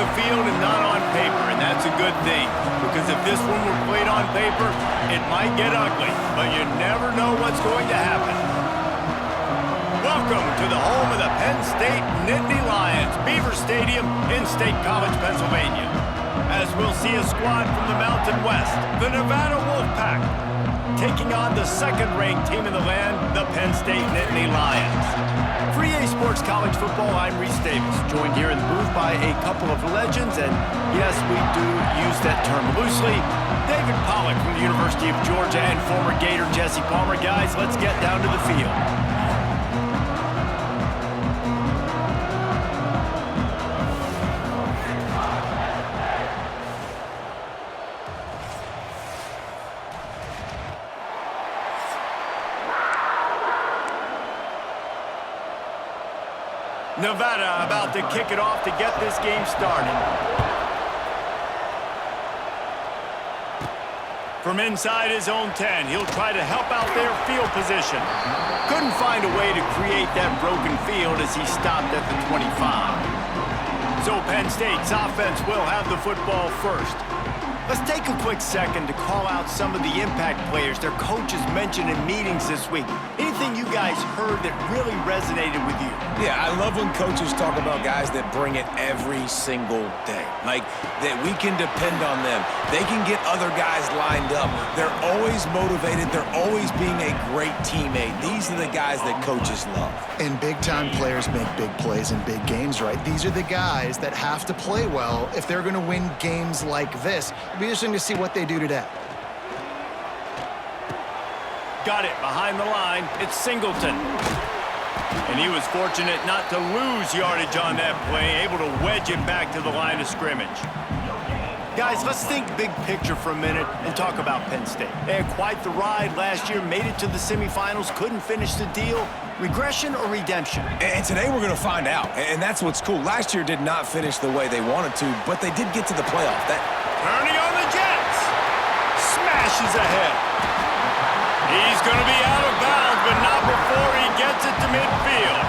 the field and not on paper, and that's a good thing. Because if this one were played on paper, it might get ugly, but you never know what's going to happen. Welcome to the home of the Penn State Nittany Lions, Beaver Stadium in State College, Pennsylvania. As we'll see a squad from the Mountain West, the Nevada Wolfpack, taking on the second-ranked team in the land, the Penn State Nittany Lions. For EA Sports College Football, I'm Reese Davis, joined here in the booth by a couple of legends, and yes, we do use that term loosely. David Pollack from the University of Georgia and former Gator Jesse Palmer. Guys, let's get down to the field. Nevada about to kick it off to get this game started. From inside his own 10, he'll try to help out their field position. Couldn't find a way to create that broken field as he stopped at the 25. So Penn State's offense will have the football first. Let's take a quick second to call out some of the impact players their coaches mentioned in meetings this week. Anything you guys heard that really resonated with you? Yeah, I love when coaches talk about guys that bring it every single day. Like, that we can depend on them. They can get other guys lined up. They're always motivated. They're always being a great teammate. These are the guys that coaches love. And big-time players make big plays in big games, right? These are the guys that have to play well if they're going to win games like this. It'll be interesting to see what they do today. Got it behind the line. It's Singleton. And he was fortunate not to lose yardage on that play, able to wedge it back to the line of scrimmage. Guys, let's think big picture for a minute and talk about Penn State. They had quite the ride last year, made it to the semifinals, couldn't finish the deal. Regression or redemption? And today we're going to find out. And that's what's cool. Last year did not finish the way they wanted to, but they did get to the playoff. Turning on the Jets. Smashes ahead. He's going to be out of bounds, but not before he gets it to midfield.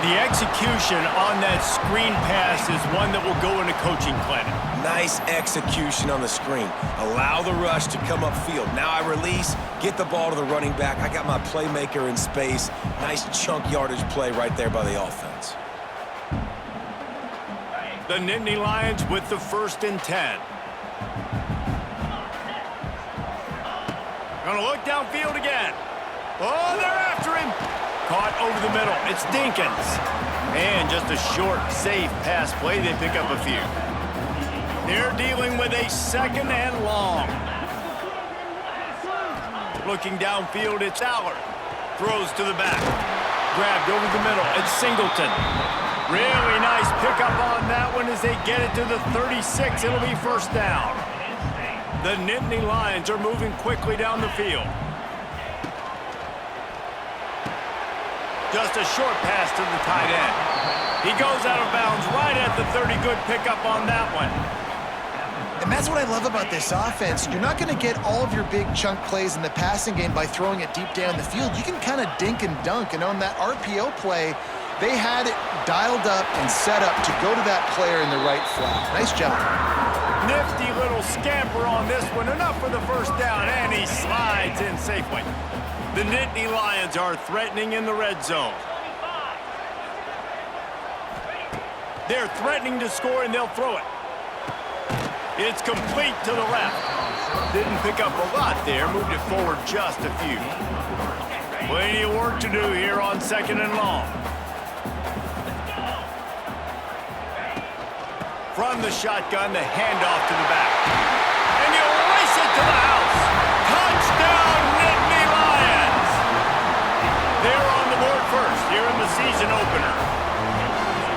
The execution on that screen pass is one that will go in a coaching clinic. Nice execution on the screen. Allow the rush to come upfield. Now I release, get the ball to the running back. I got my playmaker in space. Nice chunk yardage play right there by the offense. The Nittany Lions with the 1st and 10. Gonna look downfield again. Oh, they're after him. Caught over the middle. It's Dinkins. And just a short, safe pass play. They pick up a few. They're dealing with a 2nd and long. Looking downfield, it's Allard. Throws to the back. Grabbed over the middle. It's Singleton. Really nice pickup on that one as they get it to the 36. It'll be 1st down. The Nittany Lions are moving quickly down the field. Just a short pass to the tight end. He goes out of bounds right at the 30. Good pickup on that one. And that's what I love about this offense. You're not going to get all of your big chunk plays in the passing game by throwing it deep down the field. You can kind of dink and dunk. And on that RPO play, they had it dialed up and set up to go to that player in the right flat. Nice job. Nifty little scamper on this one. Enough for the 1st down, and he slides in safely. The Nittany Lions are threatening in the red zone. They're threatening to score, and they'll throw it. It's complete to the left. Didn't pick up a lot there. Moved it forward just a few. Plenty of work to do here on 2nd and long. From the shotgun, the handoff to the back. And you'll race it to the house. Touchdown, Nittany Lions! They're on the board first here in the season opener.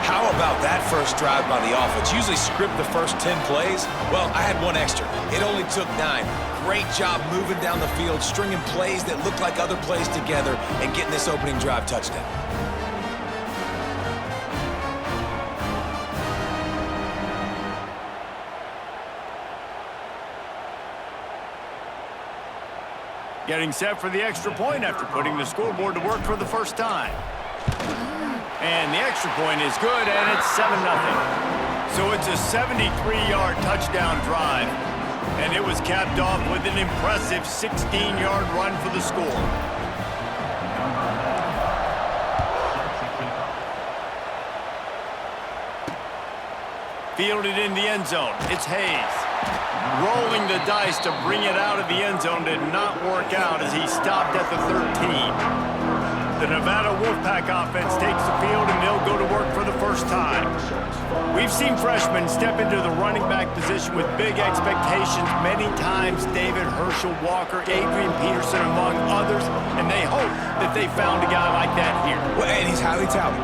How about that first drive by the offense? Usually script the first 10 plays. Well, I had one extra. It only took 9. Great job moving down the field, stringing plays that look like other plays together, and getting this opening drive touchdown. Getting set for the extra point after putting the scoreboard to work for the first time. And the extra point is good, and it's 7-0. So it's a 73-yard touchdown drive, and it was capped off with an impressive 16-yard run for the score. Fielded in the end zone. It's Hayes. Rolling the dice to bring it out of the end zone did not work out as he stopped at the 13. The Nevada Wolfpack offense takes the field, and they'll go to work for the first time. We've seen freshmen step into the running back position with big expectations many times. David Herschel Walker, Adrian Peterson, among others, and they hope that they found a guy like that here. Well, and he's highly touted.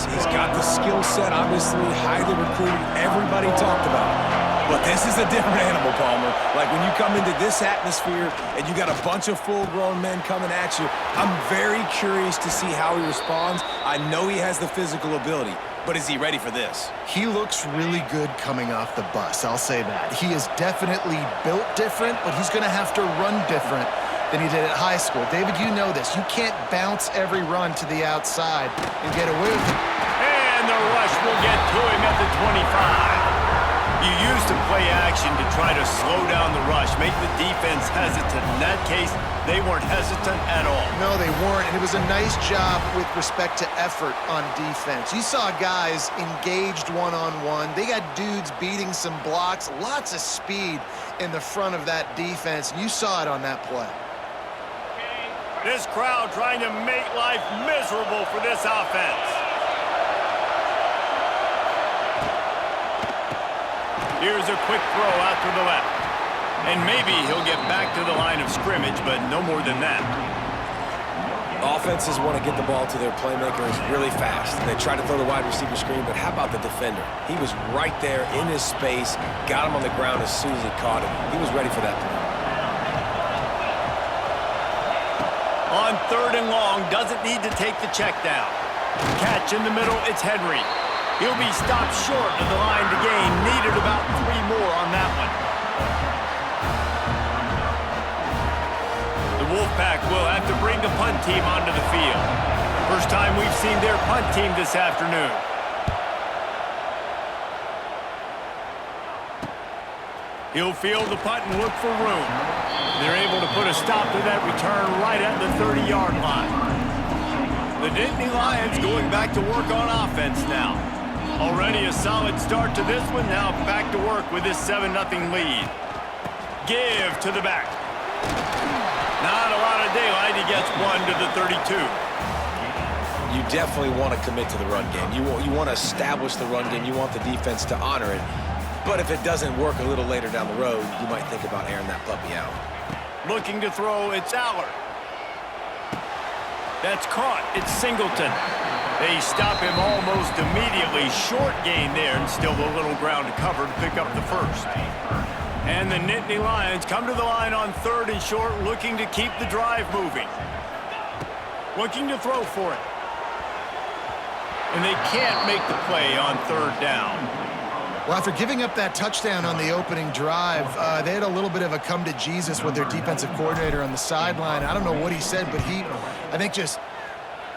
He's got the skill set, obviously, highly recruited. Everybody talked about it. But this is a different animal, Palmer. Like, when you come into this atmosphere and you got a bunch of full-grown men coming at you, I'm very curious to see how he responds. I know he has the physical ability, but is he ready for this? He looks really good coming off the bus, I'll say that. He is definitely built different, but he's going to have to run different than he did at high school. David, you know this. You can't bounce every run to the outside and get away with it. And the rush will get to him at the 25. You used to play action to try to slow down the rush, make the defense hesitant. In that case, they weren't hesitant at all. No, they weren't, and it was a nice job with respect to effort on defense. You saw guys engaged one-on-one. They got dudes beating some blocks, lots of speed in the front of that defense. You saw it on that play. This crowd trying to make life miserable for this offense. Here's a quick throw out to the left. And maybe he'll get back to the line of scrimmage, but no more than that. Offenses want to get the ball to their playmakers really fast. They try to throw the wide receiver screen, but how about the defender? He was right there in his space, got him on the ground as soon as he caught him. He was ready for that play. On 3rd and long, doesn't need to take the check down. Catch in the middle, it's Henry. He'll be stopped short of the line to gain. Needed about 3 more on that one. The Wolfpack will have to bring the punt team onto the field. First time we've seen their punt team this afternoon. He'll field the punt and look for room. They're able to put a stop to that return right at the 30-yard line. The Nittany Lions going back to work on offense now. Already a solid start to this one. Now back to work with this 7-0 lead. Give to the back. Not a lot of daylight. He gets 1 to the 32. You definitely want to commit to the run game. You want to establish the run game. You want the defense to honor it. But if it doesn't work a little later down the road, you might think about airing that puppy out. Looking to throw, it's Allard. That's caught. It's Singleton. They stop him almost immediately. Short gain there, and still a little ground to cover to pick up the first. And the Nittany Lions come to the line on 3rd and short, looking to keep the drive moving. Looking to throw for it. And they can't make the play on 3rd down. Well, after giving up that touchdown on the opening drive, they had a little bit of a come to Jesus with their defensive coordinator on the sideline. I don't know what he said, but he, I think, just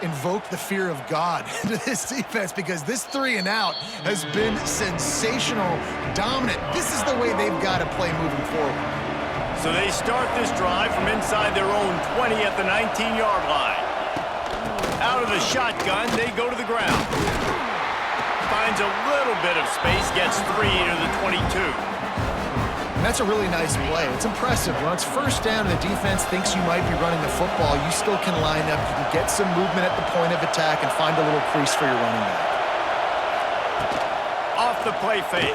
invoked the fear of God into this defense, because this 3 and out has been sensational, dominant. This is the way they've got to play moving forward. So they start this drive from inside their own 20 at the 19-yard line. Out of the shotgun, they go to the ground. Finds a little bit of space, gets 3 to the 22. And that's a really nice play. It's impressive. When it's 1st down and the defense thinks you might be running the football, you still can line up. You can get some movement at the point of attack and find a little crease for your running back. Off the play fake.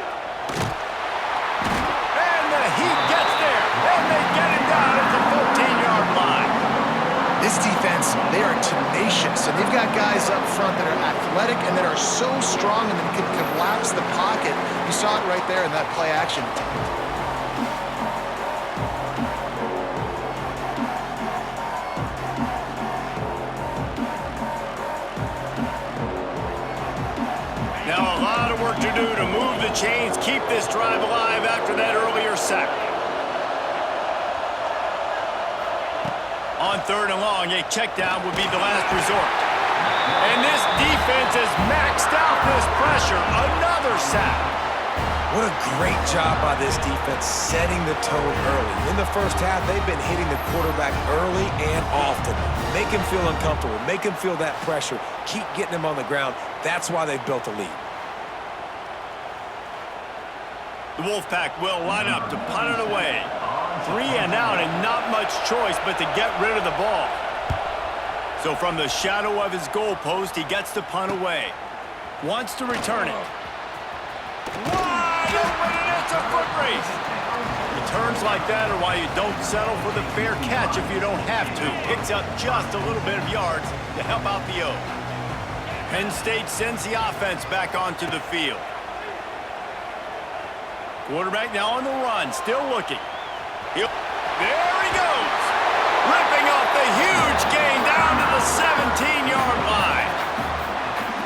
And the heat gets there. And they get it down at the 14-yard line. This defense, they are tenacious, and they've got guys up front that are athletic and that are so strong and that can collapse the pocket. You saw it right there in that play action. Now a lot of work to do to move the chains, keep this drive alive after that earlier sack. On 3rd and long, a check down would be the last resort. And this defense has maxed out this pressure. Another sack. What a great job by this defense setting the tone early. In the first half, they've been hitting the quarterback early and often. Make him feel uncomfortable. Make him feel that pressure. Keep getting him on the ground. That's why they've built a lead. The Wolfpack will line up to punt it away. 3 and out and not much choice but to get rid of the ball. So from the shadow of his goalpost, he gets to punt away. Wants to return it. Wide open, and it's a foot race. Returns like that are why you don't settle for the fair catch if you don't have to. Picks up just a little bit of yards to help out the O. Penn State sends the offense back onto the field. Quarterback now on the run, still looking. There he goes. Ripping off the huge gain down to the 17-yard line.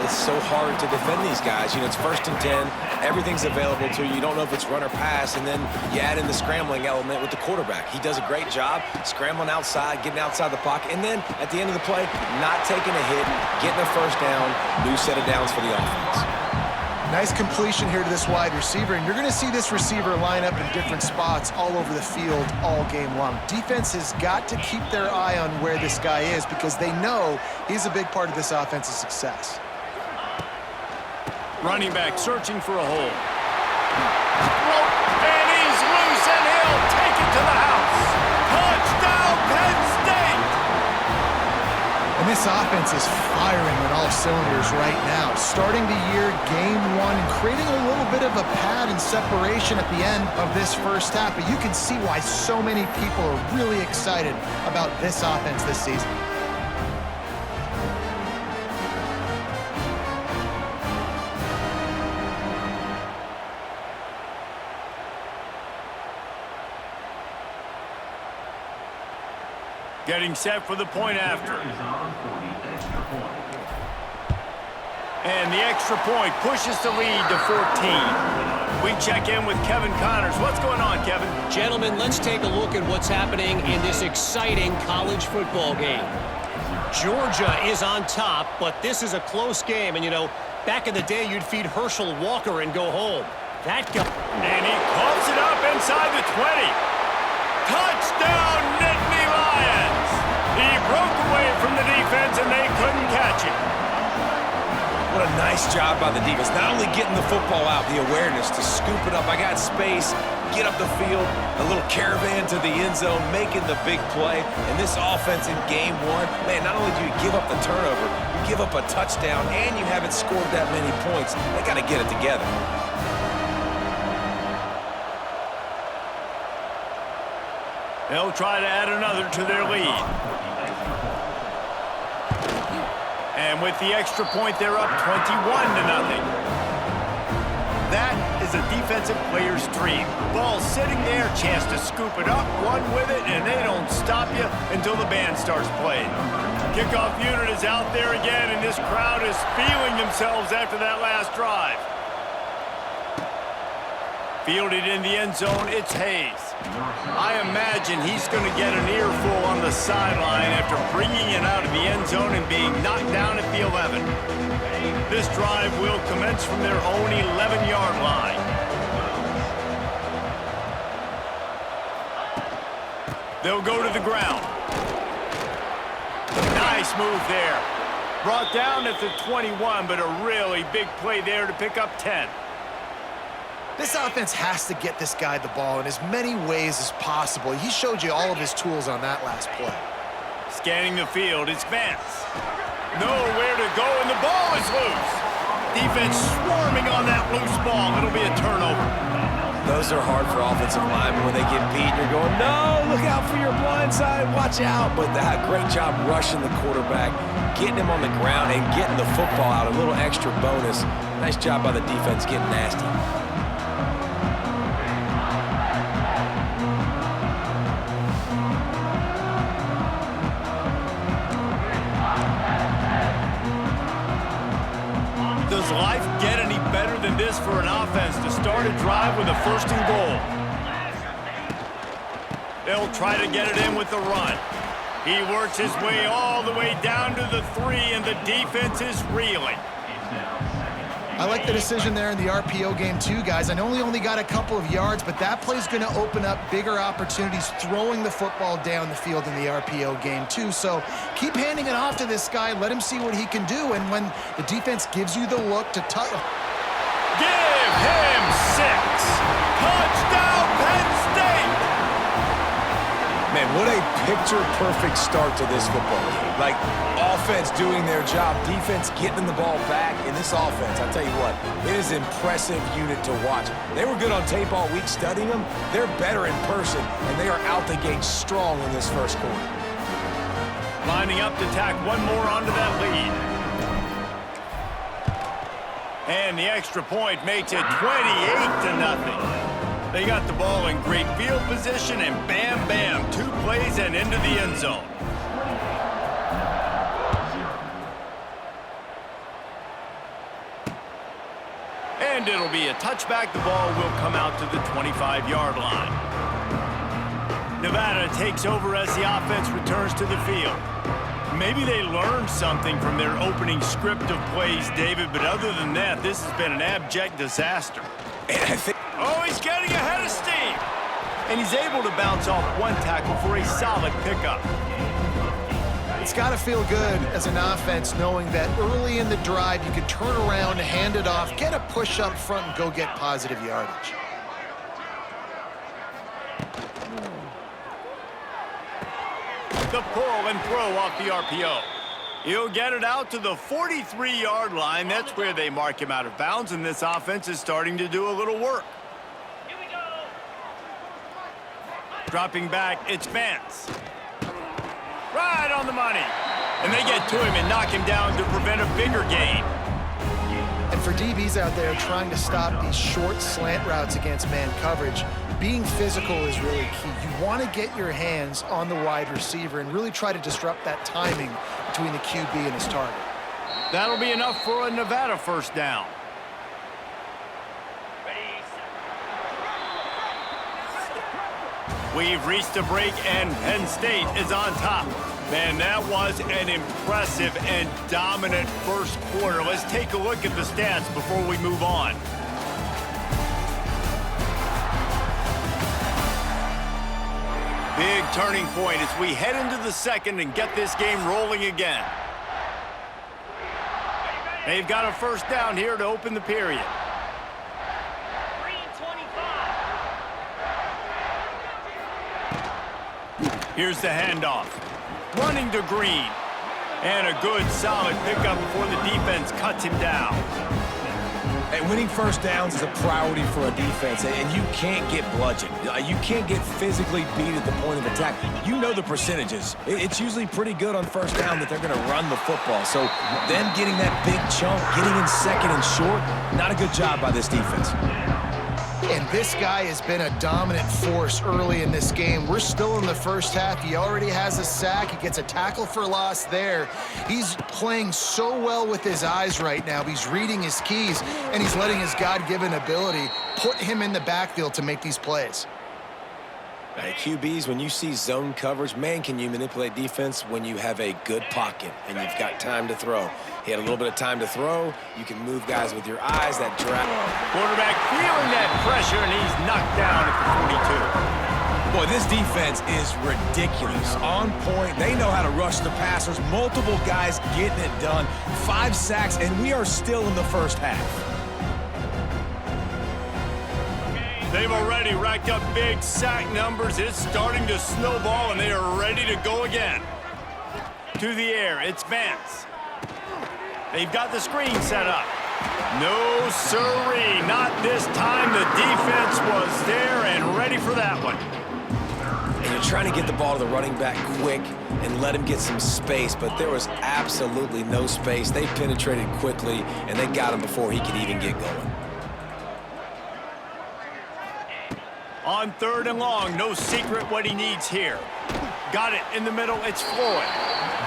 It's so hard to defend these guys. You know, it's 1st and 10. Everything's available to you. You don't know if it's run or pass, and then you add in the scrambling element with the quarterback. He does a great job scrambling outside, getting outside the pocket, and then at the end of the play, not taking a hit, getting a first down, new set of downs for the offense. Nice completion here to this wide receiver, and you're going to see this receiver line up in different spots all over the field all game long. Defense has got to keep their eye on where this guy is because they know he's a big part of this offense's success. Running back searching for a hole. And he's loose, and he'll take it to the house. Touchdown, Penn State! And this offense is firing on all cylinders right now. Starting the year, game 1, and creating a little bit of a pad and separation at the end of this first half. But you can see why so many people are really excited about this offense this season. Getting set for the point after. And the extra point pushes the lead to 14. We check in with Kevin Connors. What's going on, Kevin? Gentlemen, let's take a look at what's happening in this exciting college football game. Georgia is on top, but this is a close game. And, you know, back in the day, you'd feed Herschel Walker and go home. That guy. And he coughs it up inside the 20. Touchdown, Nittany Lions! He broke away from the defense, and they couldn't catch him. What a nice job by the defense. Not only getting the football out, the awareness to scoop it up. I got space, get up the field, a little caravan to the end zone, making the big play. And this offense in game 1, man, not only do you give up the turnover, you give up a touchdown, and you haven't scored that many points. They got to get it together. They'll try to add another to their lead. And with the extra point, they're up 21-0. That is a defensive player's dream. Ball sitting there, chance to scoop it up, run with it, and they don't stop you until the band starts playing. Kickoff unit is out there again, and this crowd is feeling themselves after that last drive. Fielded in the end zone, it's Hayes. I imagine he's going to get an earful on the sideline after bringing it out of the end zone and being knocked down at the 11. This drive will commence from their own 11-yard line. They'll go to the ground. Nice move there. Brought down at the 21, but a really big play there to pick up 10. This offense has to get this guy the ball in as many ways as possible. He showed you all of his tools on that last play. Scanning the field, it's Vance. Nowhere to go, and the ball is loose. Defense swarming on that loose ball. It'll be a turnover. Those are hard for offensive linemen when they get beat. You're going, no, look out for your blind side, watch out. But that great job rushing the quarterback, getting him on the ground, and getting the football out. A little extra bonus. Nice job by the defense getting nasty. Does life get any better than this for an offense to start a drive with a 1st and goal? They'll try to get it in with the run. He works his way all the way down to the 3, and the defense is reeling. I like the decision there in the RPO game too, guys. I know he only got a couple of yards, but that play's going to open up bigger opportunities throwing the football down the field in the RPO game too. So keep handing it off to this guy. Let him see what he can do. And when the defense gives you the look to touch... Give him 6. Touchdown, Penn State! Man, what a picture-perfect start to this football game. Like, offense doing their job, defense getting the ball back. In this offense, I'll tell you what, it is an impressive unit to watch. They were good on tape all week studying them. They're better in person, and they are out the gate strong in this first quarter. Lining up to tack one more onto that lead. And the extra point makes it 28-0. They got the ball in great field position, and bam, bam, 2 plays and into the end zone. And it'll be a touchback. The ball will come out to the 25-yard line. Nevada takes over as the offense returns to the field. Maybe they learned something from their opening script of plays, David, but other than that, this has been an abject disaster. And I think... Oh, he's getting ahead of steam! And he's able to bounce off one tackle for a solid pickup. It's got to feel good as an offense knowing that early in the drive you can turn around, hand it off, get a push up front, and go get positive yardage. The pull and throw off the RPO. He'll get it out to the 43-yard line. That's where they mark him out of bounds, and this offense is starting to do a little work. Here we go. Dropping back, it's Vance. Right on the money. And they get to him and knock him down to prevent a bigger gain. And for DBs out there trying to stop these short slant routes against man coverage, being physical is really key. You want to get your hands on the wide receiver and really try to disrupt that timing between the QB and his target. That'll be enough for a Nevada first down. We've reached a break, and Penn State is on top. Man, that was an impressive and dominant first quarter. Let's take a look at the stats before we move on. Big turning point as we head into the second and get this game rolling again. They've got a first down here to open the period. Here's the handoff. Running to Green. And a good, solid pickup before the defense cuts him down. Hey, winning first downs is a priority for a defense, and you can't get bludgeoned. You can't get physically beat at the point of attack. You know the percentages. It's usually pretty good on first down that they're going to run the football. So them getting that big chunk, getting in second and short, not a good job by this defense. And this guy has been a dominant force early in this game. We're still in the first half. He already has a sack. He gets a tackle for loss there. He's playing so well with his eyes right now. He's reading his keys, and he's letting his God-given ability put him in the backfield to make these plays. Hey, QBs, when you see zone coverage, man, can you manipulate defense when you have a good pocket and you've got time to throw. He had a little bit of time to throw. You can move guys with your eyes. That drag. Quarterback feeling that pressure, and he's knocked down at the 42. Boy, this defense is ridiculous. On point. They know how to rush the passers. Multiple guys getting it done. 5 sacks, and we are still in the first half. They've already racked up big sack numbers. It's starting to snowball, and they are ready to go again. To the air, it's Vance. They've got the screen set up. No siree, not this time. The defense was there and ready for that one. And you're trying to get the ball to the running back quick and let him get some space, but there was absolutely no space. They penetrated quickly, and they got him before he could even get going. On 3rd and long, no secret what he needs here. Got it in the middle, it's Floyd.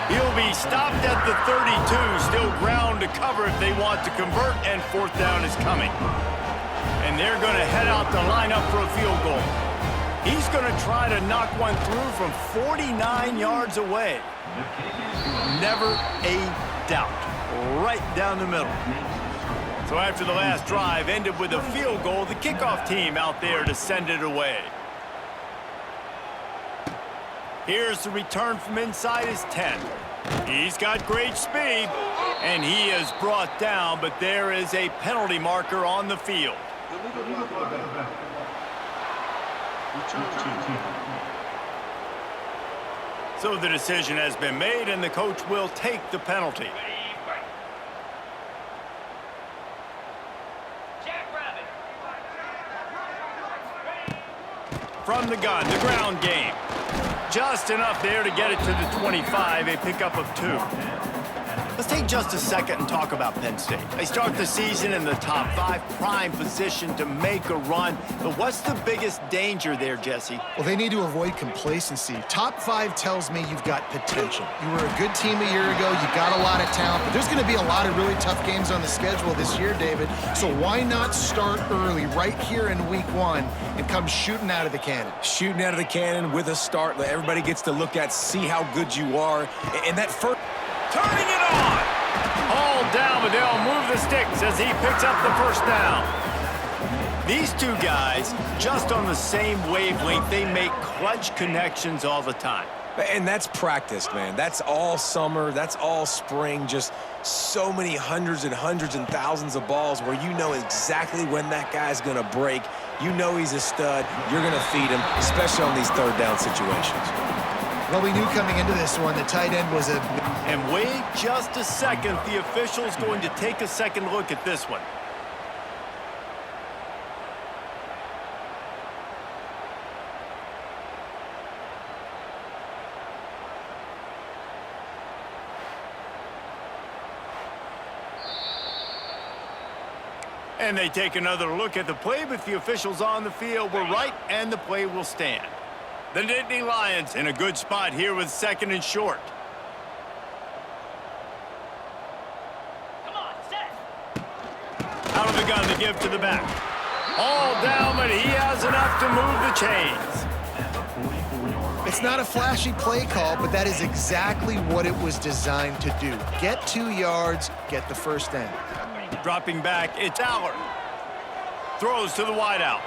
He'll be stopped at the 32, still ground to cover if they want to convert, and 4th down is coming. And they're going to head out to line up for a field goal. He's going to try to knock one through from 49 yards away. Never a doubt. Right down the middle. So after the last drive ended with a field goal, the kickoff team out there to send it away. Here's the return from inside his 10. He's got great speed, and he is brought down, but there is a penalty marker on the field. So the decision has been made, and the coach will take the penalty. From the gun, the ground game. Just enough there to get it to the 25, a pickup of 2. Let's take just a second and talk about Penn State. They start the season in the top 5, prime position to make a run. But what's the biggest danger there, Jesse? Well, they need to avoid complacency. Top 5 tells me you've got potential. You were a good team a year ago. You got a lot of talent. But there's going to be a lot of really tough games on the schedule this year, David. So why not start early right here in week 1 and come shooting out of the cannon? Shooting out of the cannon with a start. Everybody gets to look at, see how good you are. And that first... Turning it on! Hauled down, but they'll move the sticks as he picks up the first down. These two guys, just on the same wavelength, they make clutch connections all the time. And that's practiced, man. That's all summer. That's all spring. Just so many hundreds and thousands of balls where you know exactly when that guy's going to break. You know he's a stud. You're going to feed him, especially on these third down situations. Well, we knew coming into this one the tight end was a... And wait just a second. The official's going to take a second look at this one. And they take another look at the play, but the officials on the field were right, and the play will stand. The Nittany Lions in a good spot here with 2nd and short. Come on, set. Out of the gun to give to the back. All down, but he has enough to move the chains. It's not a flashy play call, but that is exactly what it was designed to do. Get 2 yards, get the first down. Dropping back, it's Allard. Throws to the wideout.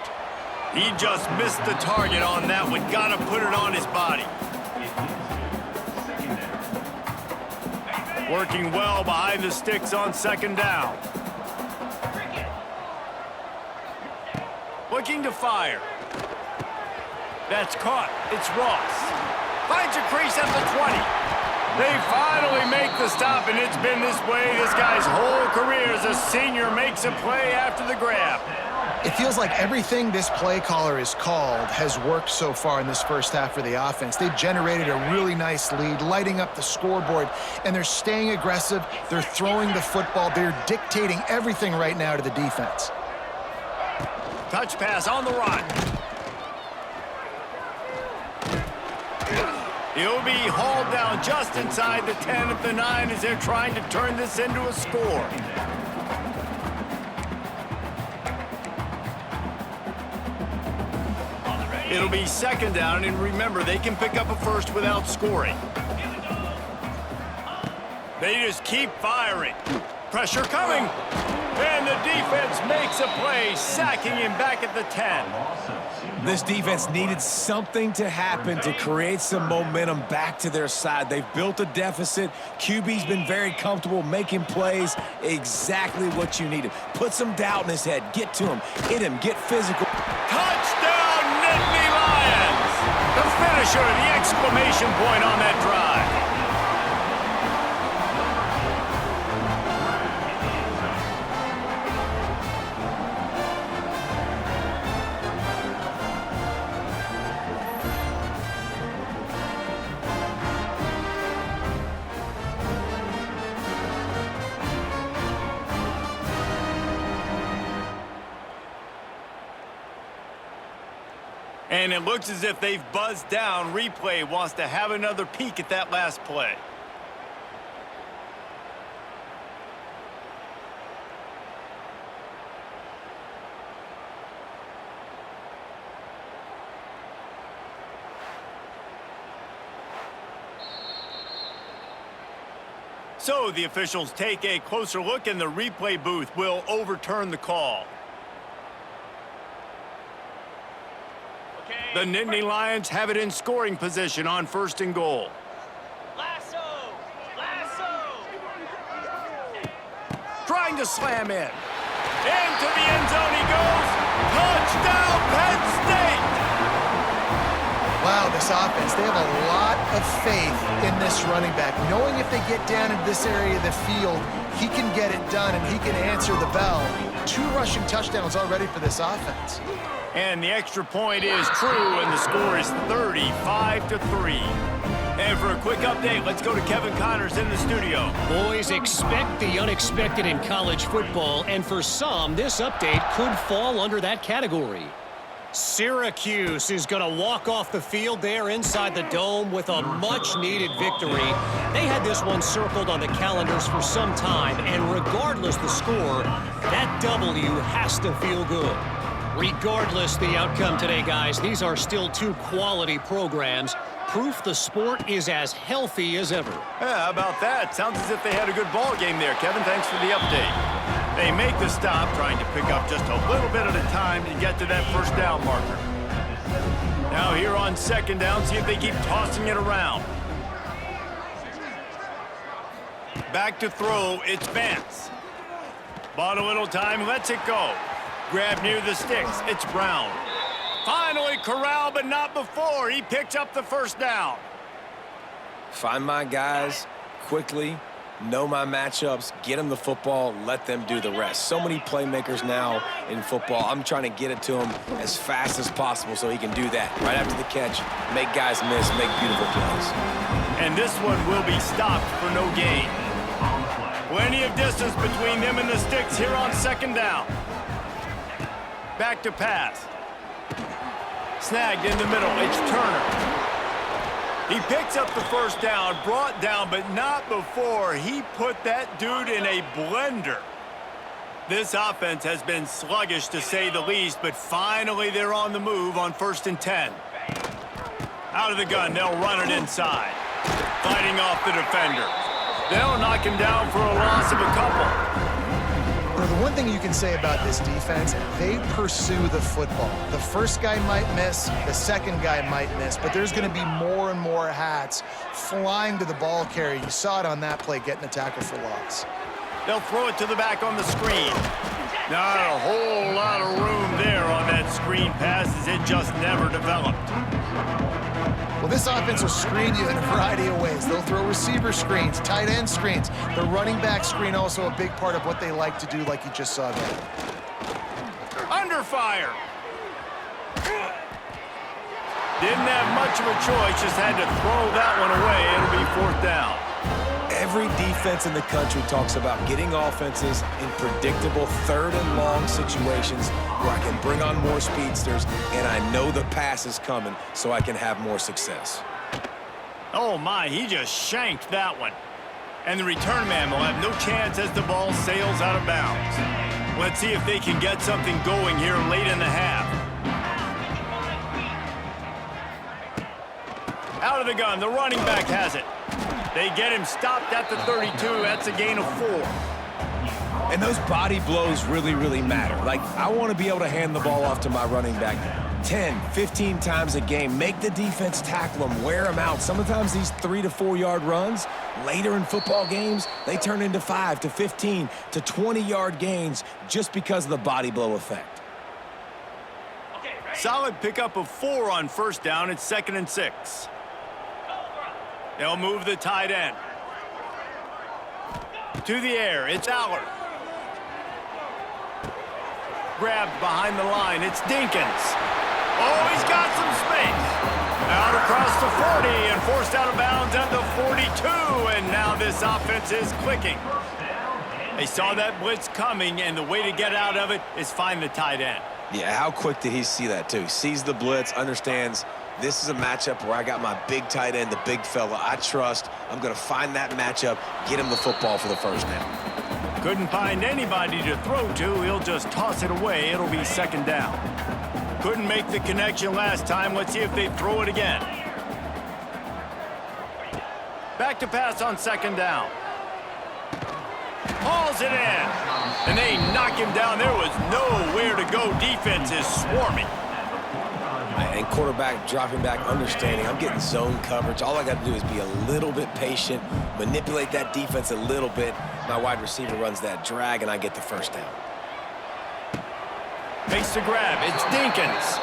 He just missed the target on that one. Gotta put it on his body. Working well behind the sticks on 2nd down. Looking to fire. That's caught. It's Ross. Finds a crease at the 20. They finally make the stop, and it's been this way this guy's whole career as a senior. Makes a play after the grab. It feels like everything this play caller has called has worked so far in this first half for the offense. They've generated a really nice lead, lighting up the scoreboard, and they're staying aggressive. They're throwing the football. They're dictating everything right now to the defense. Touch pass on the run. He'll be hauled down just inside the 10 of the 9 as they're trying to turn this into a score. It'll be 2nd down, and remember, they can pick up a first without scoring. They just keep firing. Pressure coming. And the defense makes a play, sacking him back at the 10. This defense needed something to happen to create some momentum back to their side. They've built a deficit. QB's been very comfortable making plays. Exactly what you needed. Put some doubt in his head. Get to him. Hit him. Get physical. Touchdown, Nittany Lions! The finisher, the exclamation point on that drive. And it looks as if they've buzzed down. Replay wants to have another peek at that last play. So the officials take a closer look, and the replay booth will overturn the call. The Nittany Lions have it in scoring position on 1st and goal. Lasso! Trying to slam in. Into the end zone he goes. Touchdown, Penn State! Wow, this offense, they have a lot of faith in this running back, knowing if they get down into this area of the field, he can get it done and he can answer the bell. 2 rushing touchdowns already for this offense. And the extra point is true, and the score is 35-3. And for a quick update, let's go to Kevin Connors in the studio. Boys, expect the unexpected in college football, and for some, this update could fall under that category. Syracuse is going to walk off the field there inside the dome with a much-needed victory. They had this one circled on the calendars for some time, and regardless the score, that W has to feel good. Regardless the outcome today, guys, these are still 2 quality programs. Proof the sport is as healthy as ever. Yeah, how about that? Sounds as if they had a good ball game there, Kevin. Thanks for the update. They make the stop, trying to pick up just a little bit at a time to get to that 1st down marker. Now here on 2nd down, see if they keep tossing it around. Back to throw, it's Vance. Bought a little time, lets it go. Grab near the sticks, it's Brown. Finally corralled, but not before. He picks up the 1st down. Find my guys quickly, know my matchups, get them the football, let them do the rest. So many playmakers now in football. I'm trying to get it to him as fast as possible so he can do that. Right after the catch, make guys miss, make beautiful plays. And this one will be stopped for no gain. Plenty of distance between them and the sticks here on 2nd down. Back to pass. Snagged in the middle, it's Turner. He picks up the 1st down, brought down, but not before he put that dude in a blender. This offense has been sluggish to say the least, but finally they're on the move on 1st and 10. Out of the gun, they'll run it inside. Fighting off the defender. They'll knock him down for a loss of a couple. Now, the one thing you can say about this defense, they pursue the football. The 1st guy might miss, the 2nd guy might miss, but there's going to be more and more hats flying to the ball carrier. You saw it on that play, getting a tackle for loss. They'll throw it to the back on the screen. Not a whole lot of room there on that screen pass, as it just never developed. Well, this offense will screen you in a variety of ways. They'll throw receiver screens, tight end screens. The running back screen also a big part of what they like to do, like you just saw there. Under fire. Didn't have much of a choice, just had to throw that one away. It'll be 4th down. Every defense in the country talks about getting offenses in predictable 3rd and long situations where I can bring on more speedsters and I know the pass is coming so I can have more success. Oh my, he just shanked that one. And the return man will have no chance as the ball sails out of bounds. Let's see if they can get something going here late in the half. Out of the gun, the running back has it. They get him stopped at the 32. That's a gain of 4. And those body blows really, really matter. Like, I want to be able to hand the ball off to my running back 10, 15 times a game. Make the defense tackle them, wear them out. Sometimes these 3 to 4 yard runs, later in football games, they turn into 5 to 15 to 20 yard gains just because of the body blow effect. Solid pickup of 4 on 1st down. It's 2nd and 6. They'll move the tight end. To the air, it's Aller. Grabbed behind the line, it's Dinkins. Oh, he's got some space. Out across the 40 and forced out of bounds at the 42. And now this offense is clicking. They saw that blitz coming, and the way to get out of it is find the tight end. Yeah, how quick did he see that, too? Sees the blitz, understands this is a matchup where I got my big tight end, the big fella I trust. I'm going to find that matchup, get him the football for the 1st down. Couldn't find anybody to throw to. He'll just toss it away. It'll be 2nd down. Couldn't make the connection last time. Let's see if they throw it again. Back to pass on 2nd down. hauls it in. And they knock him down. There was nowhere to go. Defense is swarming. And quarterback dropping back, understanding I'm getting zone coverage. All I got to do is be a little bit patient, manipulate that defense a little bit. My wide receiver runs that drag, and I get the first down. Makes the grab. It's Dinkins.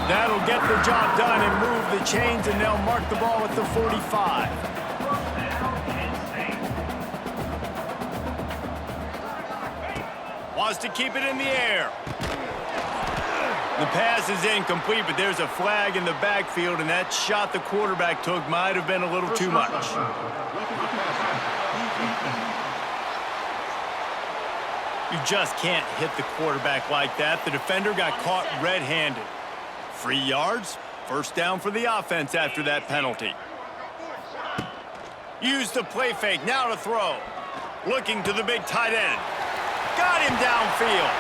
That'll get the job done and move the chains, and they'll mark the ball at the 45. Wants to keep it in the air. The pass is incomplete, but there's a flag in the backfield, and that shot the quarterback took might have been a little too much. You just can't hit the quarterback like that. The defender got caught red-handed. 3 yards, first down for the offense after that penalty. Use the play fake, now to throw. Looking to the big tight end. Got him downfield.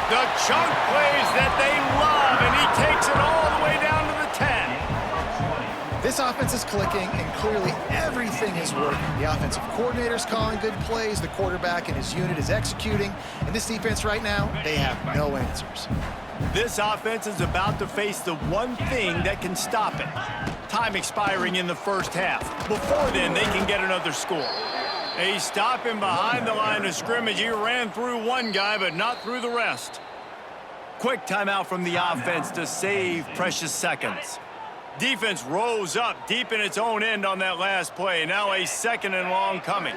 The chunk plays that they love, and he takes it all the way down to the 10. This offense is clicking, and clearly everything is working. The offensive coordinator's calling good plays, the quarterback and his unit is executing, and this defense right now, they have no answers. This offense is about to face the one thing that can stop it. Time expiring in the first half. Before then, they can get another score. They stop him behind the line of scrimmage. He ran through one guy, but not through the rest. Quick timeout from the offense to save precious seconds. Defense rose up deep in its own end on that last play. Now a 2nd and long coming.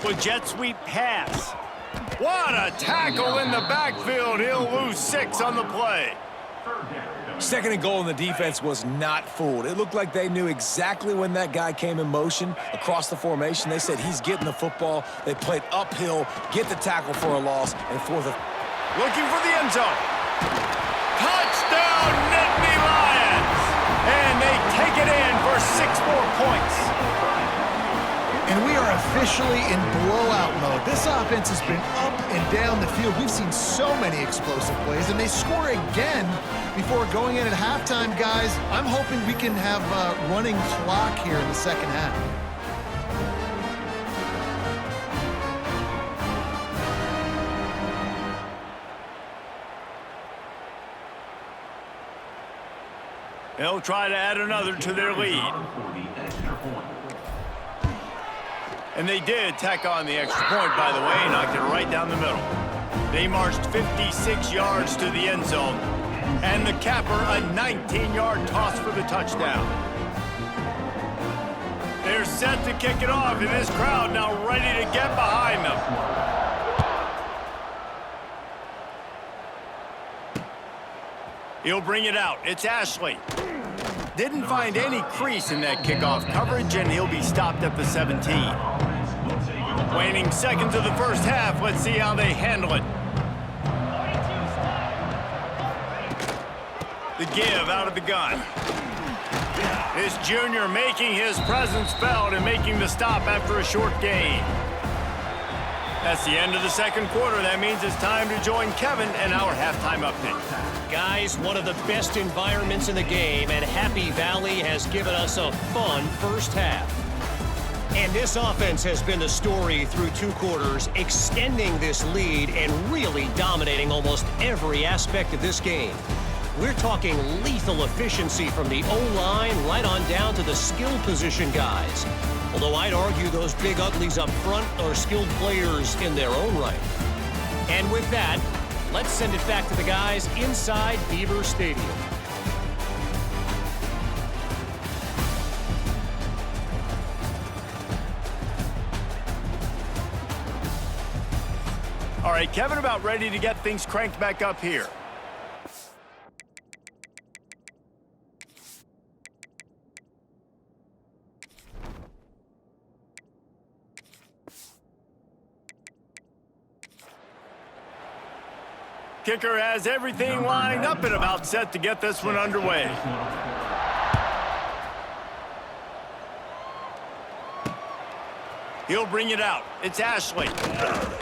With jet sweep pass. What a tackle in the backfield. He'll lose 6 on the play. 2nd and goal, and the defense was not fooled. It looked like they knew exactly when that guy came in motion across the formation. They said he's getting the football. They played uphill, get the tackle for a loss, and looking for the end zone. Touchdown, Nittany Lions! And they take it in for 6 more points. And we are officially in blowout mode. This offense has been up and down the field. We've seen so many explosive plays, and they score again before going in at halftime, guys. I'm hoping we can have a running clock here in the second half. They'll try to add another to their lead. And they did tack on the extra point, by the way, knocked it right down the middle. They marched 56 yards to the end zone. And the capper, a 19-yard toss for the touchdown. They're set to kick it off, and this crowd now ready to get behind them. He'll bring it out. It's Ashley. Didn't find any crease in that kickoff coverage, and he'll be stopped at the 17. Waning seconds of the first half. Let's see how they handle it. The give out of the gun. This junior making his presence felt and making the stop after a short gain. That's the end of the second quarter. That means it's time to join Kevin and our halftime update. Guys, one of the best environments in the game, and Happy Valley has given us a fun first half. And this offense has been the story through 2 quarters, extending this lead and really dominating almost every aspect of this game. We're talking lethal efficiency from the O-line right on down to the skill position guys. Although I'd argue those big uglies up front are skilled players in their own right. And with that, let's send it back to the guys inside Beaver Stadium. All right, Kevin, about ready to get things cranked back up here. Kicker has everything lined up and about set to get this one underway. He'll bring it out. It's Ashley.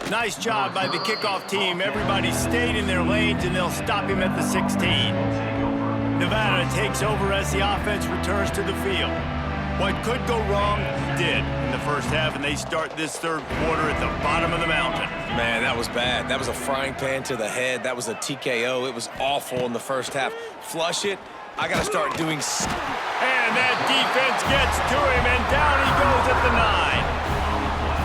Nice job by the kickoff team. Everybody stayed in their lanes, and they'll stop him at the 16. Nevada takes over as the offense returns to the field. What could go wrong did in the first half, and they start this third quarter at the bottom of the mountain. Man, that was bad. That was a frying pan to the head. That was a TKO. It was awful in the first half. Flush it. I got to start doing... And that defense gets to him, and down he goes at the 9.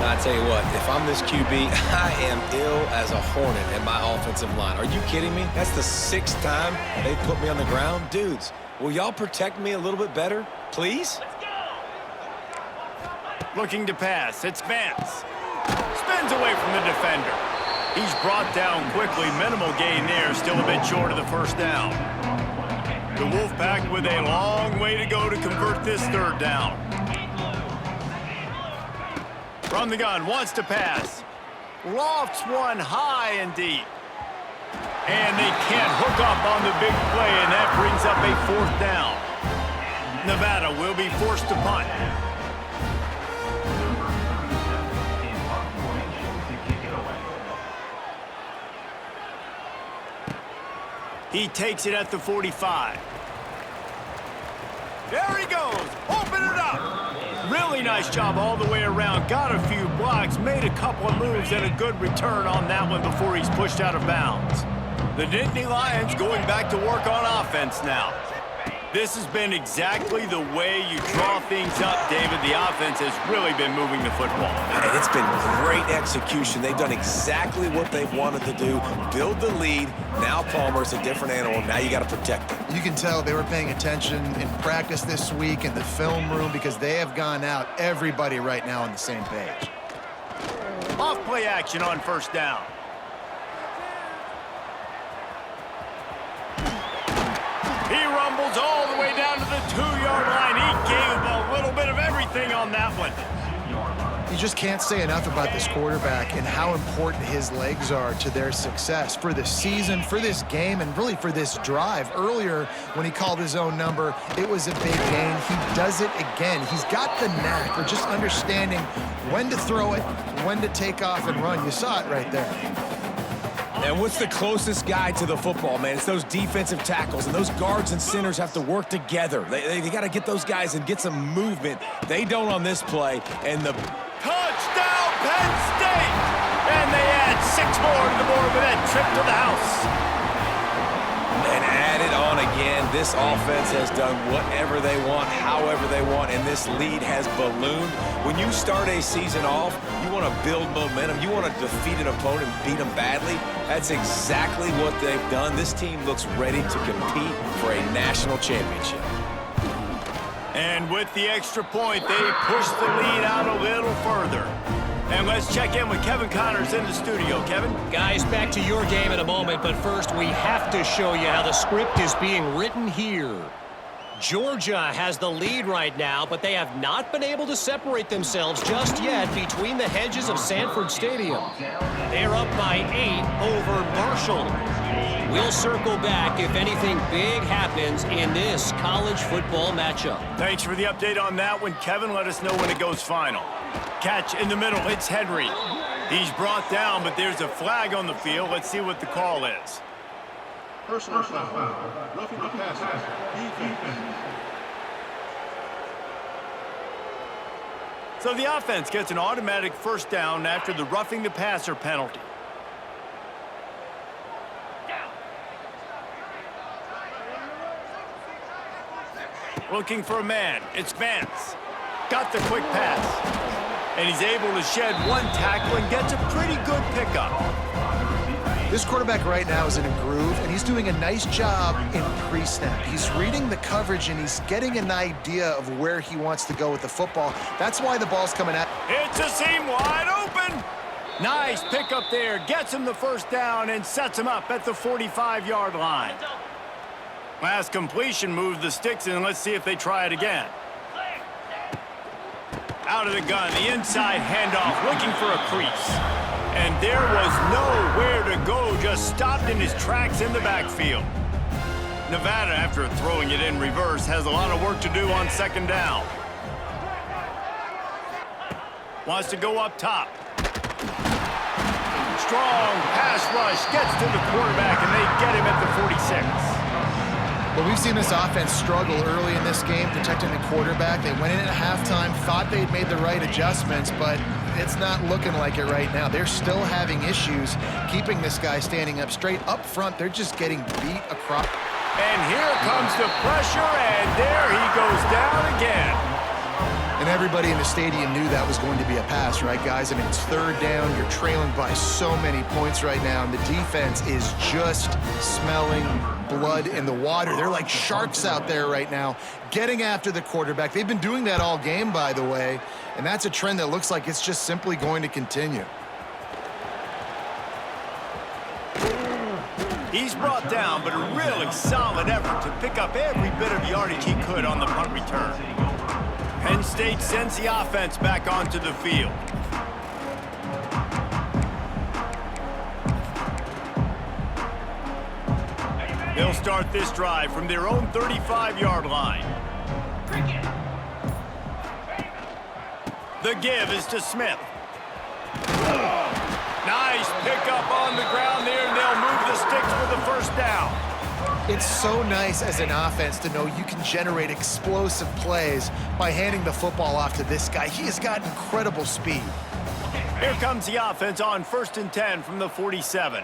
I tell you what, if I'm this QB, I am ill as a hornet in my offensive line. Are you kidding me? That's the 6th time they put me on the ground. Dudes, will y'all protect me a little bit better, please? Looking to pass, it's Vance. Spins away from the defender. He's brought down quickly. Minimal gain there, still a bit short of the first down. The Wolfpack with a long way to go to convert this third down. From the gun, wants to pass. Lofts one high and deep. And they can't hook up on the big play, and that brings up a 4th down. Nevada will be forced to punt. He takes it at the 45. There he goes. Open it up. Really nice job all the way around. Got a few blocks, made a couple of moves, and a good return on that one before he's pushed out of bounds. The Nittany Lions going back to work on offense now. This has been exactly the way you draw things up, David. The offense has really been moving the football. And it's been great execution. They've done exactly what they've wanted to do. Build the lead. Now Palmer's a different animal. Now you got to protect him. You can tell they were paying attention in practice this week in the film room because they have gone out, everybody right now on the same page. Off play action on first down. He rumbles all the way down to the 2-yard line. He gave a little bit of everything on that one. You just can't say enough about this quarterback and how important his legs are to their success for the season, for this game, and really for this drive. Earlier, when he called his own number, it was a big gain. He does it again. He's got the knack for just understanding when to throw it, when to take off and run. You saw it right there. And what's the closest guy to the football, man? It's those defensive tackles, and those guards and centers have to work together. They got to get those guys and get some movement. They don't on this play, and the... Touchdown, Penn State! And they add 6 more to the board with that trip to the house. And add it on again. This offense has done whatever they want, however they want, and this lead has ballooned. When you start a season off, you want to build momentum. You want to defeat an opponent and beat them badly. That's exactly what they've done. This team looks ready to compete for a national championship. And with the extra point, they push the lead out a little further. And let's check in with Kevin Connors in the studio. Kevin? Guys, back to your game in a moment, but first we have to show you how the script is being written here. Georgia has the lead right now, but they have not been able to separate themselves just yet between the hedges of Sanford Stadium. They're up by 8 over Marshall. We'll circle back if anything big happens in this college football matchup. Thanks for the update on that one, Kevin. Let us know when it goes final. Catch in the middle. It's Henry. He's brought down, but there's a flag on the field. Let's see what the call is. Personal foul. Roughing the passer. Defense. So the offense gets an automatic first down after the roughing the passer penalty. Looking for a man. It's Vance. Got the quick pass. And he's able to shed one tackle and gets a pretty good pickup. This quarterback right now is in a groove, and he's doing a nice job in pre-snap. He's reading the coverage, and he's getting an idea of where he wants to go with the football. That's why the ball's coming out. It's a seam wide open. Nice pickup there. Gets him the first down and sets him up at the 45-yard line. Last completion moved the sticks in. Let's see if they try it again. Out of the gun, the inside handoff, looking for a crease. And there was nowhere to go, just stopped in his tracks in the backfield. Nevada, after throwing it in reverse, has a lot of work to do on second down. Wants to go up top. Strong pass rush, gets to the quarterback, and they get him at the 46. But we've seen this offense struggle early in this game, protecting the quarterback. They went in at halftime, thought they'd made the right adjustments, but it's not looking like it right now. They're still having issues keeping this guy standing up straight. Up front, they're just getting beat across. And here comes the pressure, and there he goes down again. And everybody in the stadium knew that was going to be a pass, right, guys? I mean, it's third down. You're trailing by so many points right now, and the defense is just smelling blood in the water. They're like sharks out there right now, getting after the quarterback. They've been doing that all game, by the way, and that's a trend that looks like it's just simply going to continue. He's brought down, but a really solid effort to pick up every bit of yardage he could on the punt return. Penn State sends the offense back onto the field. They'll start this drive from their own 35-yard line. The give is to Smith. Nice pickup on the ground there, and they'll move the sticks for the first down. It's so nice as an offense to know you can generate explosive plays by handing the football off to this guy. He has got incredible speed. Here comes the offense on 1st and 10 from the 47.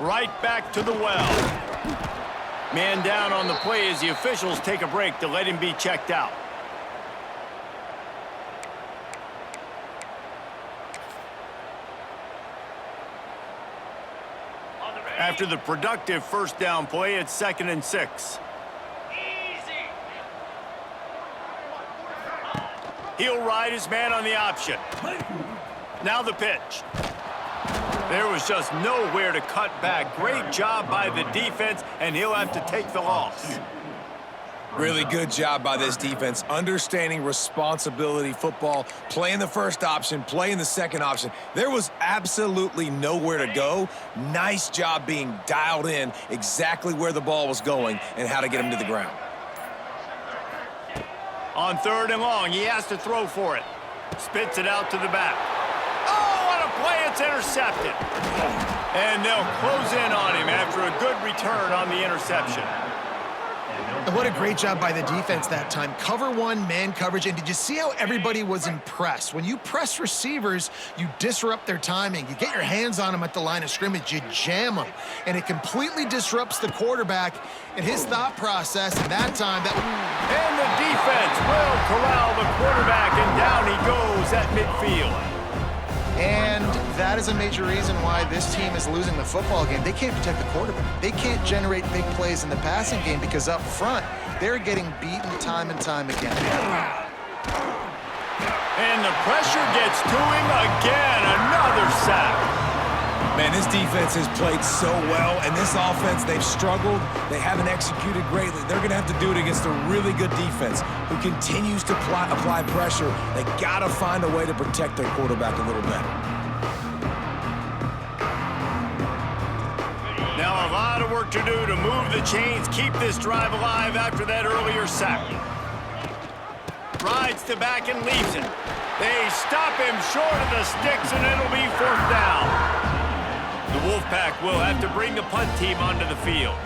Right back to the well. Man down on the play as the officials take a break to let him be checked out. After the productive first down play, it's 2nd and 6. He'll ride his man on the option. Now the pitch. There was just nowhere to cut back. Great job by the defense, and he'll have to take the loss. Really good job by this defense, understanding responsibility football, playing the first option, playing the second option. There was absolutely nowhere to go. Nice job being dialed in exactly where the ball was going and how to get him to the ground. On 3rd and long, he has to throw for it. Spits it out to the back. Oh, what a play! It's intercepted. And they'll close in on him after a good return on the interception. And what a great job by the defense that time. Cover one, man coverage. And did you see how everybody was impressed? When you press receivers, you disrupt their timing. You get your hands on them at the line of scrimmage. You jam them. And it completely disrupts the quarterback and his thought process. And that time, And the defense will corral the quarterback, and down he goes at midfield. And that is a major reason why this team is losing the football game. They can't protect the quarterback. They can't generate big plays in the passing game because up front, they're getting beaten time and time again. And the pressure gets to him again. Another sack. Man, this defense has played so well, and this offense, they've struggled. They haven't executed greatly. They're going to have to do it against a really good defense who continues to apply pressure. They got to find a way to protect their quarterback a little better. Now a lot of work to do to move the chains, keep this drive alive after that earlier sack. Rides to back and leaves it. They stop him short of the sticks, and it'll be 4th down. The Wolfpack will have to bring the punt team onto the field.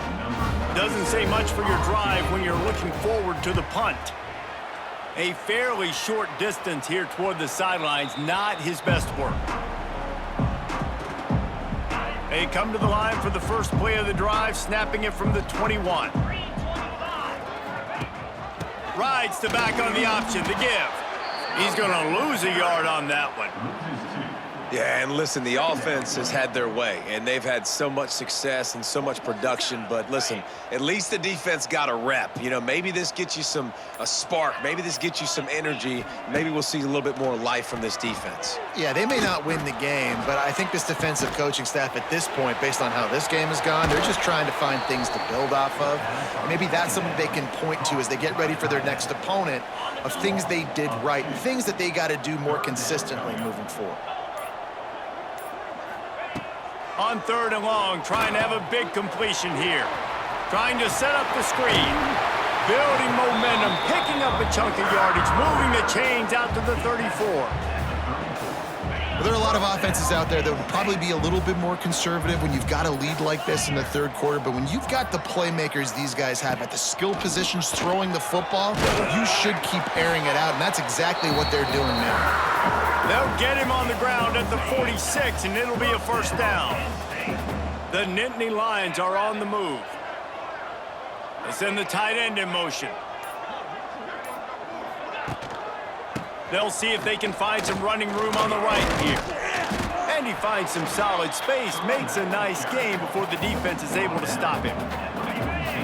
Doesn't say much for your drive when you're looking forward to the punt. A fairly short distance here toward the sidelines, not his best work. They come to the line for the first play of the drive, snapping it from the 21. Rides to back on the option, the give. He's going to lose a yard on that one. Yeah, and listen, the offense has had their way, and they've had so much success and so much production. But listen, at least the defense got a rep. You know, maybe this gets you a spark. Maybe this gets you some energy. Maybe we'll see a little bit more life from this defense. Yeah, they may not win the game, but I think this defensive coaching staff at this point, based on how this game has gone, they're just trying to find things to build off of. Maybe that's something they can point to as they get ready for their next opponent of things they did right and things that they got to do more consistently moving forward. On 3rd and long, trying to have a big completion here. Trying to set up the screen. Building momentum, picking up a chunk of yardage, moving the chains out to the 34. There are a lot of offenses out there that would probably be a little bit more conservative when you've got a lead like this in the third quarter, but when you've got the playmakers these guys have at the skill positions throwing the football, you should keep airing it out, and that's exactly what they're doing now. They'll get him on the ground at the 46, and it'll be a first down. The Nittany Lions are on the move. They send the tight end in motion. They'll see if they can find some running room on the right here. And he finds some solid space, makes a nice game before the defense is able to stop him.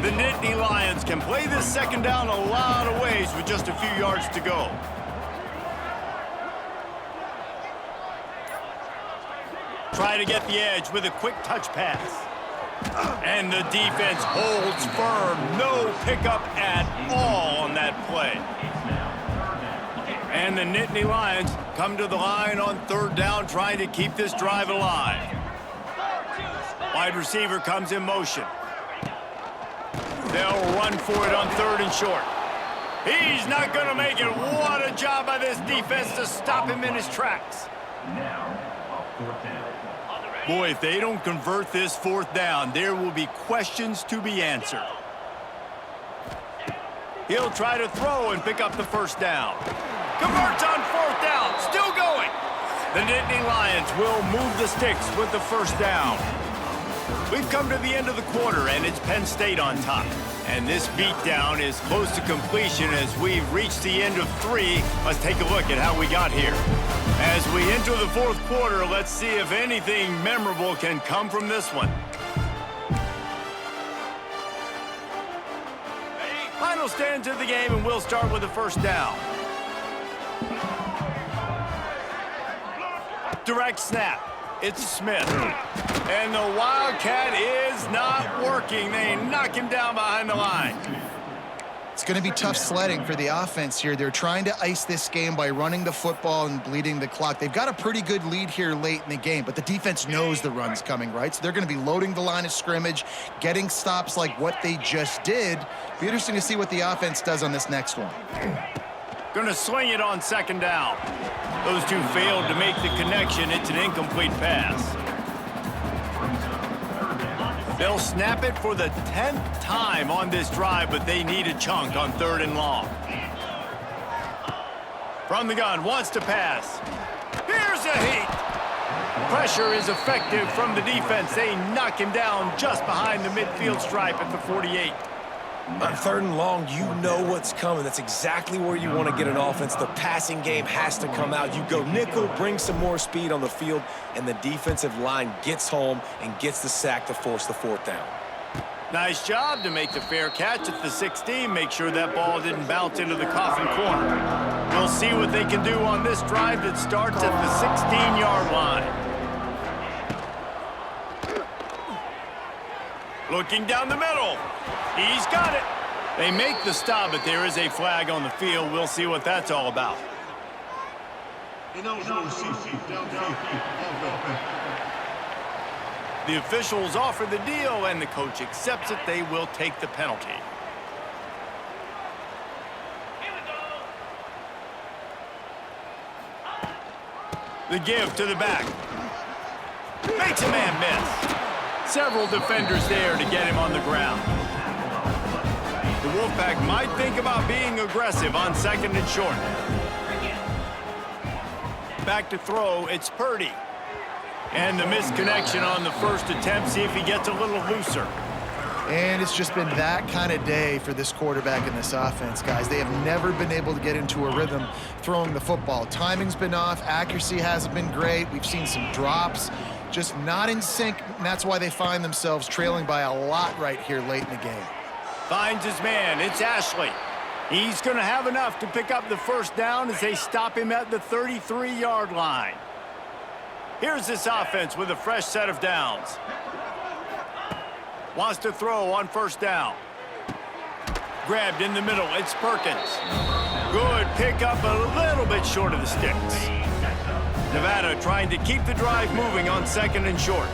The Nittany Lions can play this second down a lot of ways with just a few yards to go. Try to get the edge with a quick touch pass. And the defense holds firm. No pickup at all on that play. And the Nittany Lions come to the line on third down, trying to keep this drive alive. Wide receiver comes in motion. They'll run for it on third and short. He's not going to make it. What a job by this defense to stop him in his tracks. Boy, if they don't convert this fourth down, there will be questions to be answered. He'll try to throw and pick up the first down. Converts on fourth down, still going. The Nittany Lions will move the sticks with the first down. We've come to the end of the quarter, and it's Penn State on top. And this beatdown is close to completion as we've reached the end of 3. Let's take a look at how we got here. As we enter the fourth quarter, let's see if anything memorable can come from this one. Final stands of the game, and we'll start with the first down. Direct snap. It's Smith. And the Wildcat is not working. They knock him down behind the line. It's going to be tough sledding for the offense here. They're trying to ice this game by running the football and bleeding the clock. They've got a pretty good lead here late in the game, but the defense knows the run's coming, right? So they're going to be loading the line of scrimmage, getting stops like what they just did. Be interesting to see what the offense does on this next one. Going to sling it on second down. Those two failed to make the connection. It's an incomplete pass. They'll snap it for the 10th time on this drive, but they need a chunk on third and long. From the gun, wants to pass. Here's a heat. Pressure is effective from the defense. They knock him down just behind the midfield stripe at the 48. On third and long, you know what's coming. That's exactly where you want to get an offense. The passing game has to come out. You go nickel, bring some more speed on the field, and the defensive line gets home and gets the sack to force the fourth down. Nice job to make the fair catch at the 16. Make sure that ball didn't bounce into the coffin corner. We'll see what they can do on this drive that starts at the 16-yard line. Looking down the middle. He's got it. They make the stop, but there is a flag on the field. We'll see what that's all about. The officials offer the deal, and the coach accepts it. They will take the penalty. The give to the back. Makes a man miss. Several defenders there to get him on the ground. The Wolfpack might think about being aggressive on second and short. Back to throw, it's Purdy. And the misconnection on the first attempt. See if he gets a little looser. And it's just been that kind of day for this quarterback in this offense, guys. They have never been able to get into a rhythm throwing the football. Timing's been off. Accuracy hasn't been great. We've seen some drops. Just not in sync, and that's why they find themselves trailing by a lot right here late in the game. Finds his man. It's Ashley. He's going to have enough to pick up the first down as they stop him at the 33-yard line. Here's this offense with a fresh set of downs. Wants to throw on first down. Grabbed in the middle. It's Perkins. Good pickup, a little bit short of the sticks. Nevada trying to keep the drive moving on second and short.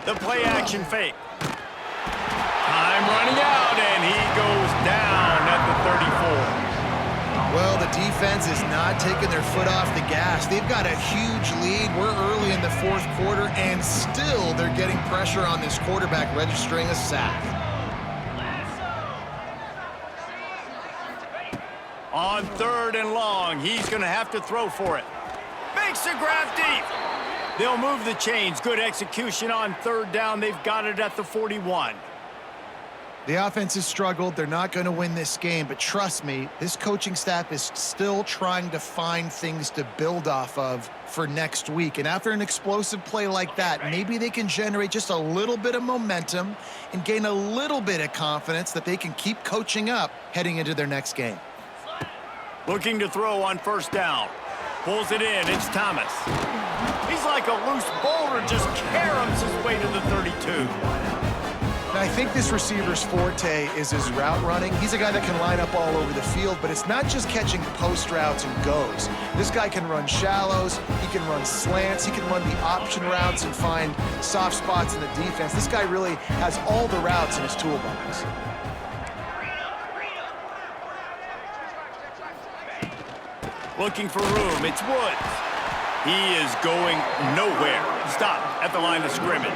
The play action fake. Time running out, and he goes down at the 34. Well, the defense is not taking their foot off the gas. They've got a huge lead. We're early in the fourth quarter, and still they're getting pressure on this quarterback, registering a sack. On 3rd and long, he's going to have to throw for it. Makes the grab deep. They'll move the chains. Good execution on 3rd down. They've got it at the 41. The offense has struggled. They're not going to win this game, but trust me, this coaching staff is still trying to find things to build off of for next week. And after an explosive play like that, maybe they can generate just a little bit of momentum and gain a little bit of confidence that they can keep coaching up heading into their next game. Looking to throw on 1st down. Pulls it in. It's Thomas. He's like a loose boulder, just caroms his way to the 32. Now, I think this receiver's forte is his route running. He's a guy that can line up all over the field, but it's not just catching post routes and goes. This guy can run shallows, he can run slants, he can run the option routes and find soft spots in the defense. This guy really has all the routes in his toolbox. Looking for room. It's Woods. He is going nowhere. Stop at the line of scrimmage.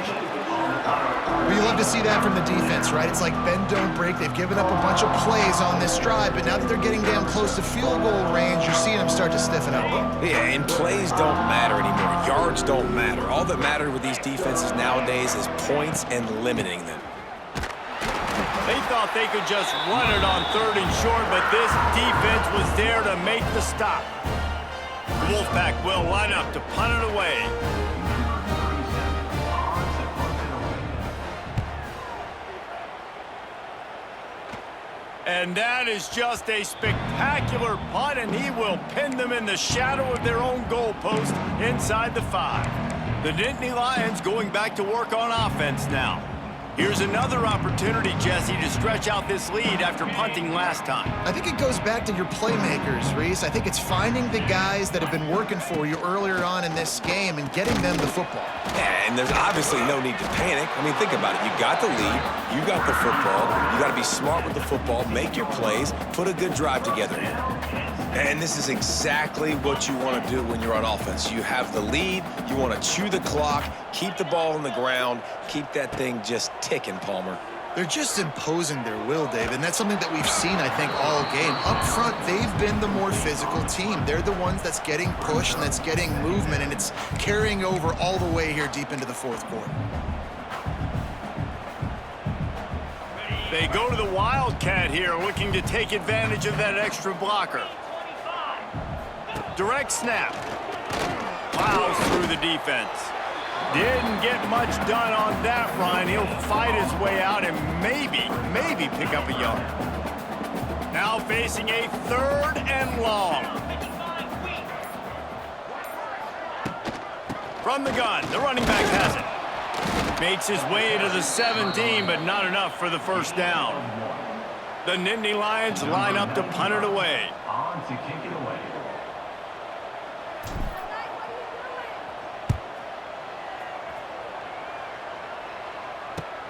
Well, you love to see that from the defense, right? It's like bend, don't break. They've given up a bunch of plays on this drive, but now that they're getting down close to field goal range, you're seeing them start to stiffen up. Yeah, and plays don't matter anymore. Yards don't matter. All that matters with these defenses nowadays is points and limiting them. They thought they could just run it on 3rd and short, but this defense was there to make the stop. The Wolfpack will line up to punt it away. And that is just a spectacular punt, and he will pin them in the shadow of their own goalpost inside the 5. The Nittany Lions going back to work on offense now. Here's another opportunity, Jesse, to stretch out this lead after punting last time. I think it goes back to your playmakers, Reese. I think it's finding the guys that have been working for you earlier on in this game and getting them the football. Yeah, and there's obviously no need to panic. I mean, think about it. You got the lead. You got the football. You got to be smart with the football, make your plays, put a good drive together. And this is exactly what you want to do when you're on offense. You have the lead. You want to chew the clock, keep the ball on the ground, keep that thing just ticking, Palmer. They're just imposing their will, Dave, and that's something that we've seen, I think, all game. Up front, they've been the more physical team. They're the ones that's getting pushed and that's getting movement, and it's carrying over all the way here deep into the fourth quarter. They go to the Wildcat here, looking to take advantage of that extra blocker. Direct snap. Plows through the defense. Didn't get much done on that run. He'll fight his way out and maybe pick up a yard. Now facing a 3rd and long. From the gun, the running back has it. Makes his way to the 17, but not enough for the 1st down. The Nittany Lions line up to punt it away. On to kick it away.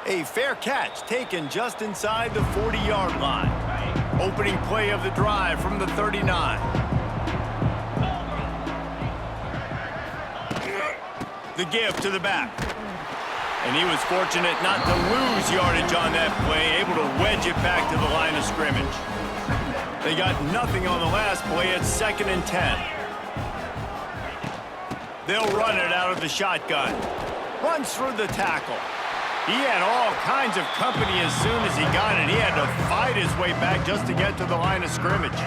A fair catch taken just inside the 40-yard line. Opening play of the drive from the 39. The give to the back. And he was fortunate not to lose yardage on that play, able to wedge it back to the line of scrimmage. They got nothing on the last play. It's 2nd and 10. They'll run it out of the shotgun. Runs through the tackle. He had all kinds of company as soon as he got it. He had to fight his way back just to get to the line of scrimmage.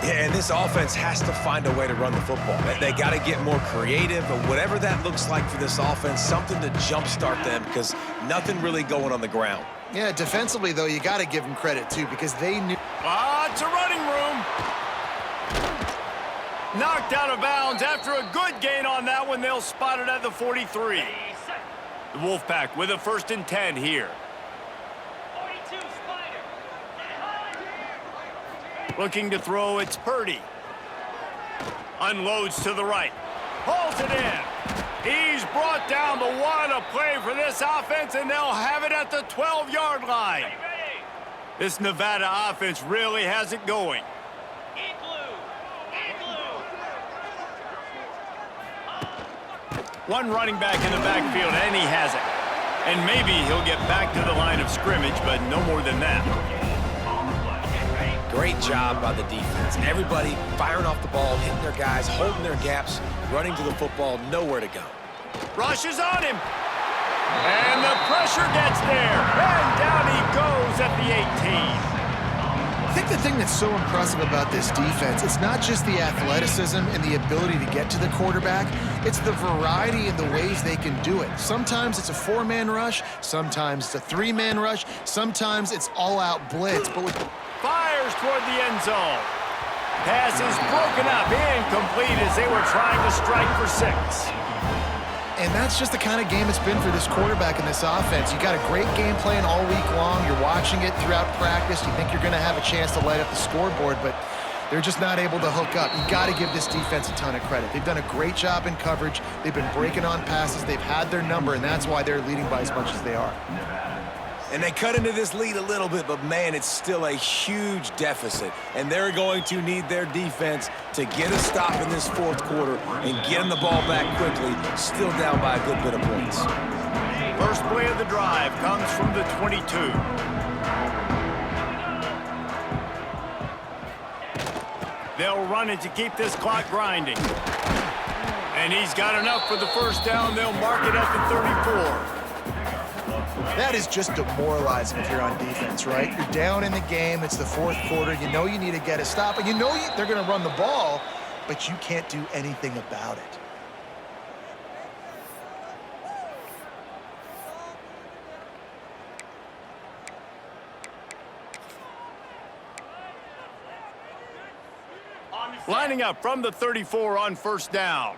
Yeah, and this offense has to find a way to run the football. They got to get more creative, but whatever that looks like for this offense, something to jumpstart them because nothing really going on the ground. Yeah, defensively, though, you got to give them credit, too, because they knew... It's a running room. Knocked out of bounds after a good gain on that one. They'll spot it at the 43. The Wolfpack with a 1st and 10 here. Looking to throw, it's Purdy. Unloads to the right. Pulls it in. He's brought down, but what a play for this offense, and they'll have it at the 12-yard line. This Nevada offense really has it going. One running back in the backfield, and he has it. And maybe he'll get back to the line of scrimmage, but no more than that. Great job by the defense. Everybody firing off the ball, hitting their guys, holding their gaps, running to the football, nowhere to go. Rush is on him. And the pressure gets there. And down he goes at the 18. I think the thing that's so impressive about this defense, it's not just the athleticism and the ability to get to the quarterback, it's the variety in the ways they can do it. Sometimes it's a 4-man rush, sometimes it's a 3-man rush, sometimes it's all-out blitz. But Fires toward the end zone. Pass is broken up, incomplete as they were trying to strike for 6. And that's just the kind of game it's been for this quarterback in this offense. You got a great game plan all week long. You're watching it throughout practice. You think you're going to have a chance to light up the scoreboard, but they're just not able to hook up. You got to give this defense a ton of credit. They've done a great job in coverage. They've been breaking on passes. They've had their number, and that's why they're leading by as much as they are. And they cut into this lead a little bit, but, man, it's still a huge deficit. And they're going to need their defense to get a stop in this fourth quarter and get them the ball back quickly, still down by a good bit of points. First play of the drive comes from the 22. They'll run it to keep this clock grinding. And he's got enough for the first down. They'll mark it at the 34. That is just demoralizing if you're on defense, right? You're down in the game. It's the fourth quarter. You know you need to get a stop, and you know they're going to run the ball, but you can't do anything about it. Lining up from the 34 on first down.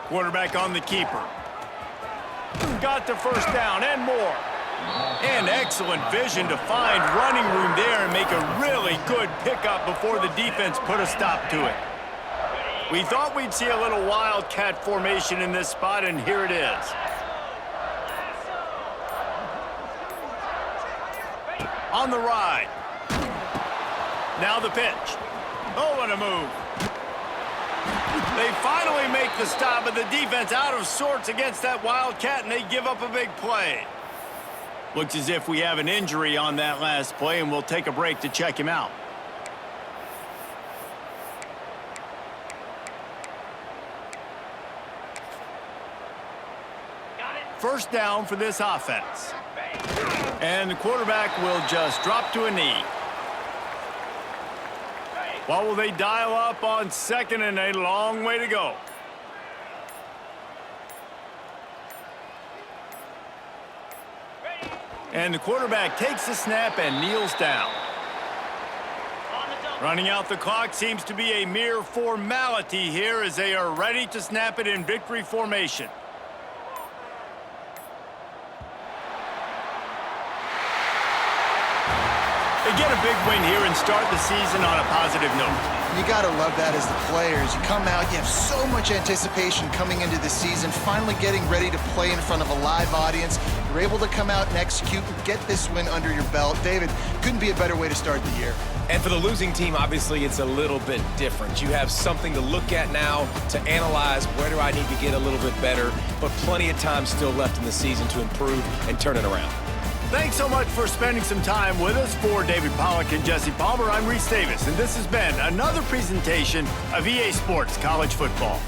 Quarterback on the keeper. Got the first down and more. And excellent vision to find running room there and make a really good pickup before the defense put a stop to it. We thought we'd see a little wildcat formation in this spot, and here it is. On the ride. Now the pitch. Oh, what a move. They finally make the stop, but the defense out of sorts against that Wildcat, and they give up a big play. Looks as if we have an injury on that last play, and we'll take a break to check him out. First down for this offense. And the quarterback will just drop to a knee. What will they dial up on second, and a long way to go? And the quarterback takes the snap and kneels down. Running out the clock seems to be a mere formality here as they are ready to snap it in victory formation. They get a big win here and start the season on a positive note. You got to love that as the players. You come out, you have so much anticipation coming into the season, finally getting ready to play in front of a live audience. You're able to come out and execute and get this win under your belt. David, couldn't be a better way to start the year. And for the losing team, obviously, it's a little bit different. You have something to look at now to analyze where do I need to get a little bit better, but plenty of time still left in the season to improve and turn it around. Thanks so much for spending some time with us. For David Pollack and Jesse Palmer, I'm Reese Davis, and this has been another presentation of EA Sports College Football.